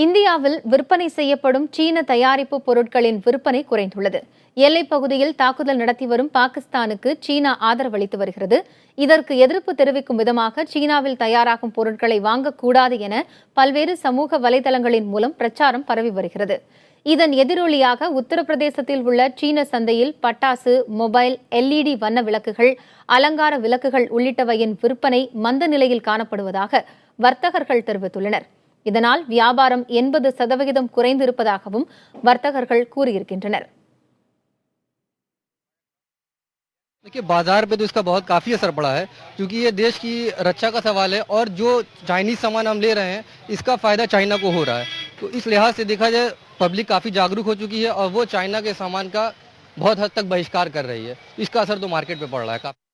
இந்தியாவில் விற்பனை செய்யப்படும் சீன தயாரிப்பு பொருட்களின் விற்பனை குறைந்துள்ளது. எல்லைப் பகுதியில் தாக்குதல் நடத்தி வரும் பாகிஸ்தானுக்கு சீனா ஆதரவளித்து வருகிறது. இதற்கு எதிர்ப்பு தெரிவிக்கும் விதமாக சீனாவில் தயாராகும் பொருட்களை வாங்கக்கூடாது என பல்வேறு சமூக வலைதளங்களின் மூலம் பிரச்சாரம் பரவி வருகிறது. இதன் எதிரொலியாக உத்தரப்பிரதேசத்தில் உள்ள சீன சந்தையில் பட்டாசு, மொபைல், LED வண்ண விளக்குகள், அலங்கார விளக்குகள் உள்ளிட்டவையின் விற்பனை மந்த நிலையில் காணப்படுவதாக வர்த்தகர்கள் தெரிவித்துள்ளனர். இதனால் வியாபாரம் 80% குறைந்திருப்பதாகவும் வர்த்தகர்கள் கூறியிருக்கின்றனர். देखिए बाजार पे तो इसका बहुत काफ़ी असर पड़ा है, क्योंकि ये देश की रक्षा का सवाल है और जो चाइनीज सामान हम ले रहे हैं इसका फ़ायदा चाइना को हो रहा है। तो इस लिहाज से देखा जाए पब्लिक काफ़ी जागरूक हो चुकी है और वो चाइना के सामान का बहुत हद तक बहिष्कार कर रही है। इसका असर तो मार्केट पे पड़ रहा है काफ़ी।